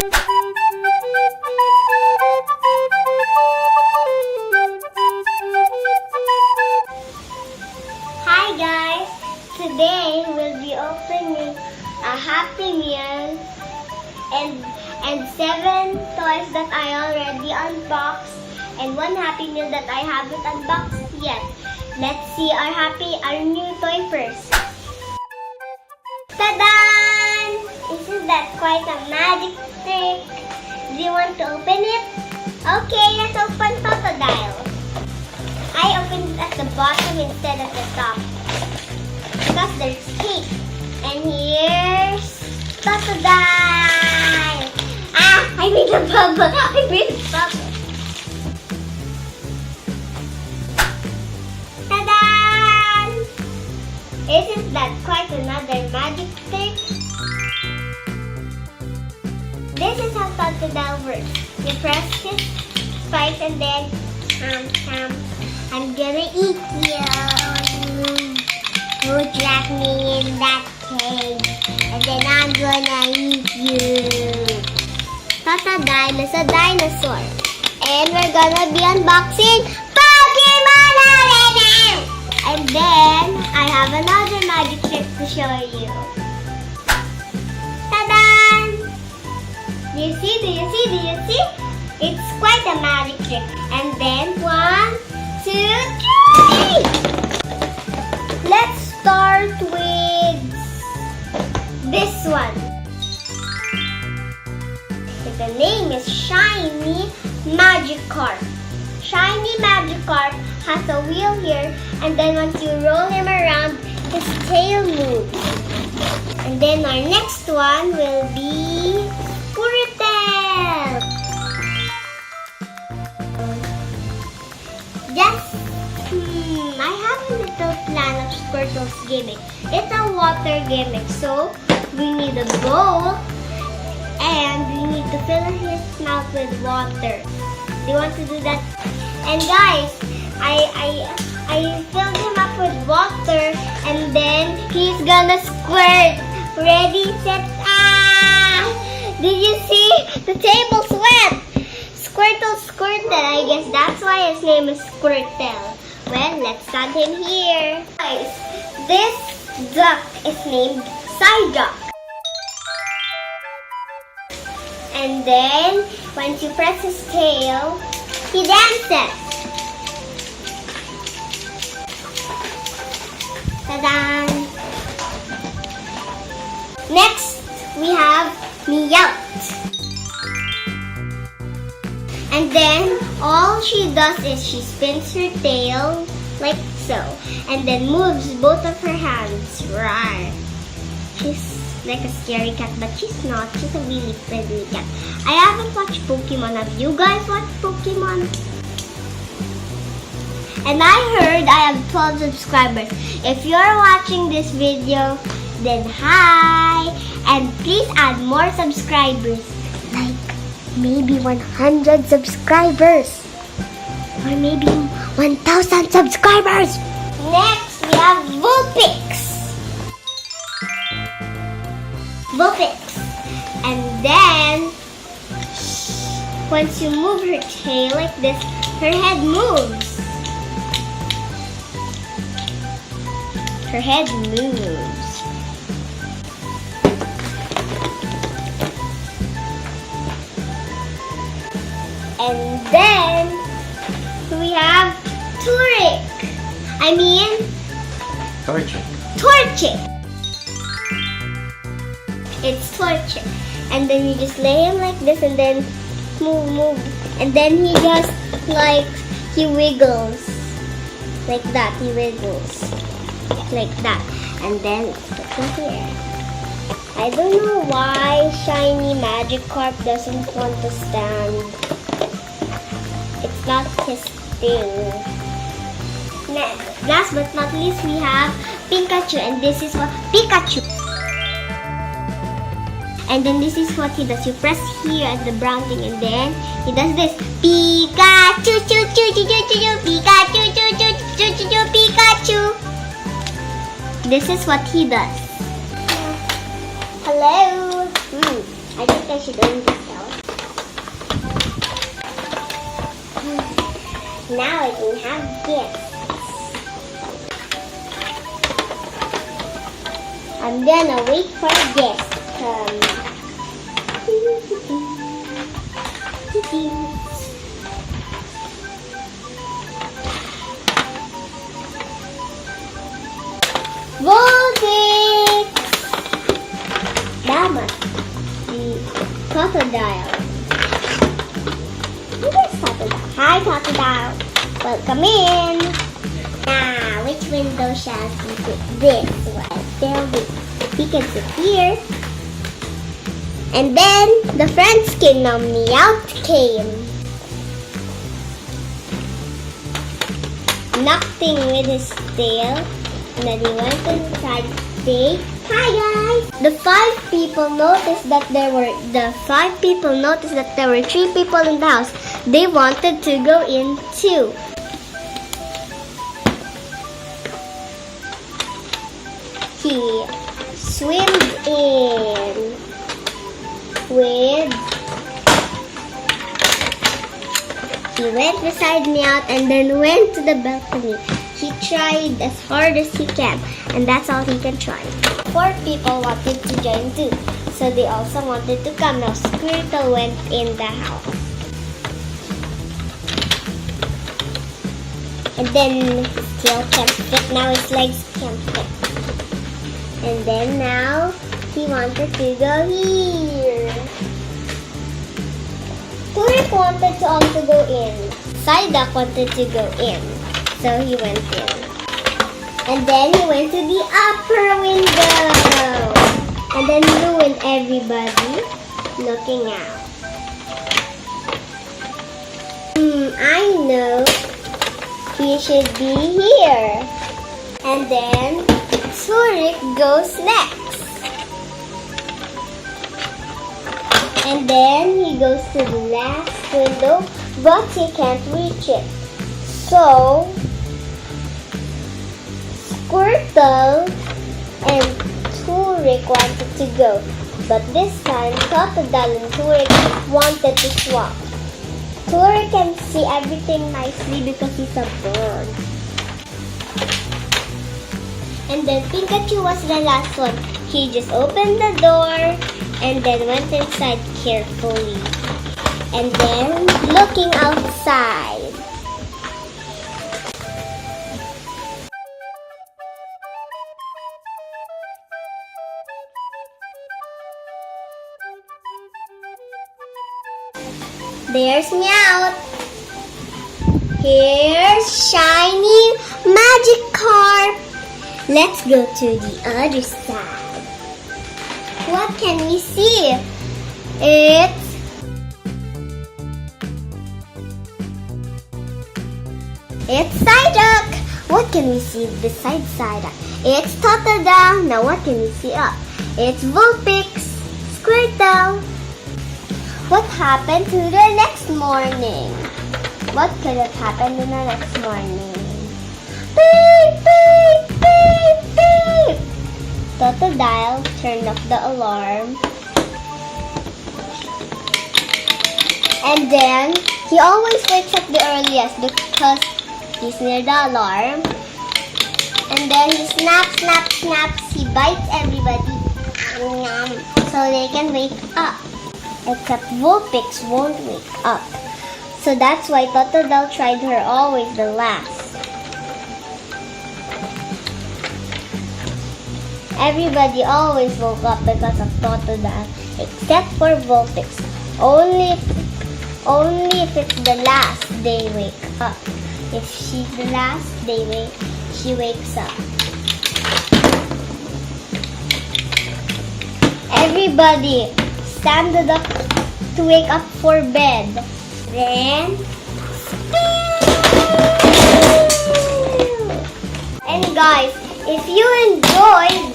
Hi guys! Today we'll be opening a Happy Meal and 7 toys that I already unboxed and 1 Happy Meal that I haven't unboxed yet. Let's see our new toy first. Ta-da! Isn't that quite a magic trick? Do you want to open it? Okay, let's open Totodile. I opened it at the bottom instead of the top because there's cake. And here's Totodile. I made a bubble. I made a bubble. Ta-da! Isn't that quite another magic trick? This is how Totodile works. You press his spikes and then I'm gonna eat you. You drag me in that cage and then I'm gonna eat you. Totodile is a dinosaur. And we're gonna be unboxing Pokemon already! And then I have another magic trick to show you. Ta-da! Do you see? Do you see? Do you see? It's quite a magic trick. And then 1, 2, 3! Let's start with this one. The name is Shiny Magikarp. Shiny Magikarp has a wheel here, and then once you roll him around, his tail moves. And then our next one will be Squirtle. I have a little plan of Squirtle's gimmick. It's a water gimmick, so we need a bowl and we need to fill his mouth with water. Do you want to do that? And guys, I filled him up with water and then he's gonna squirt. Ready, set, Did you see? The table's wet. Squirtle squirted. I guess that's why his name is Squirtle. Well, let's stand him here. Guys, this duck is named Psyduck. And then, once you press his tail, he dances. Ta-da! Next, we have Meowth. And then, all she does is she spins her tail like so. And then moves both of her hands. Right. She's like a scary cat, but she's not. She's a really friendly cat. I haven't watched Pokemon. Have you guys watched Pokemon? And I heard I have 12 subscribers. If you're watching this video, then hi! And please add more subscribers. Like maybe 100 subscribers. Or maybe 1,000 subscribers. Next, we have Vulpix. And then, once you move her tail like this, her head moves. Her head moves. And then, we have Torchic. It's Torchic. And then you just lay him like this and then move. And then he just he wiggles. Like that, he wiggles. Like that. And then it's put here. I don't know why Shiny Magikarp doesn't want to stand. It's not his thing. Last but not least, we have Pikachu. And this is what Pikachu. And then this is what he does. You press here at the brown thing and then he does this. Pikachu, choo, choo, choo, choo, choo, Pikachu, choo, choo, choo, choo, choo, Pikachu. This is what he does. Hello. I think I should own this now. Now I can have gifts. I'm gonna wait for gifts to come. Voltic! That must be crocodile. Where's Crocodile? Hi, Crocodile. Welcome in. Now, which window shall we put this one? There we can sit here. And then the friends came. Now Meowth came. Knocked him with his tail. And then he went inside to say, "Hi guys!" The five people noticed that there were 3 people in the house. They wanted to go in too. He swam in with. He went beside Meowth and then went to the balcony. He tried as hard as he can, and that's all he can try. 4 people wanted to join too, so they also wanted to come. Now Squirtle went in the house. And then his tail can't fit. Now his legs can't fit. And then now he wanted to go here. Turek wanted to also go in. Psyduck wanted to go in. So he went in. And then he went to the upper window. And then Lou and everybody looking out. I know. He should be here. And then Turek goes next. And then he goes to the last window, but he can't reach it. So Squirtle and Turek wanted to go, but this time Crocodile and Turek wanted to swap. Turek can see everything nicely because he's a bird. And then Pikachu was the last one. He just opened the door and then went inside carefully. And then looking outside. There's Meowth. Here's shiny Magikarp. Let's go to the other side. What can we see? It's Psyduck. What can we see besides Psyduck? It's Totodile. Now what can we see up? It's Vulpix, Squirtle. What happened to the next morning? What could have happened in the next morning? Beep, beep, beep, beep. Totodile turned off the alarm. And then, he always wakes up the earliest because he's near the alarm. And then he snaps, snaps, snaps. He bites everybody. So they can wake up. Except Vulpix won't wake up. So that's why Totodile tried her always the last. Everybody always woke up because of Totodile, except for Vulpix. Only if it's the last, they wake up. If she's the last, she wakes up. Everybody standed up to wake up for bed. Then, and guys, if you enjoyed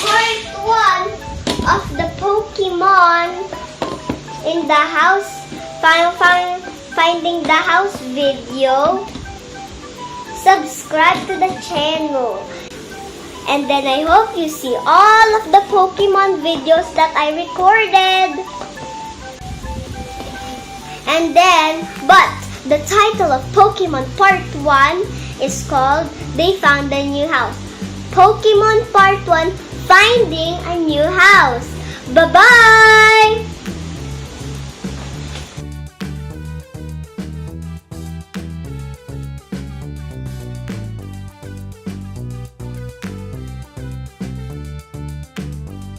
part 1 of the Pokemon in the house, finding the house video, subscribe to the channel. And then I hope you see all of the Pokemon videos that I recorded. And then, but The title of Pokemon Part 1 is called They Found a New House. Pokemon Part 1, Finding a New House. Bye-bye!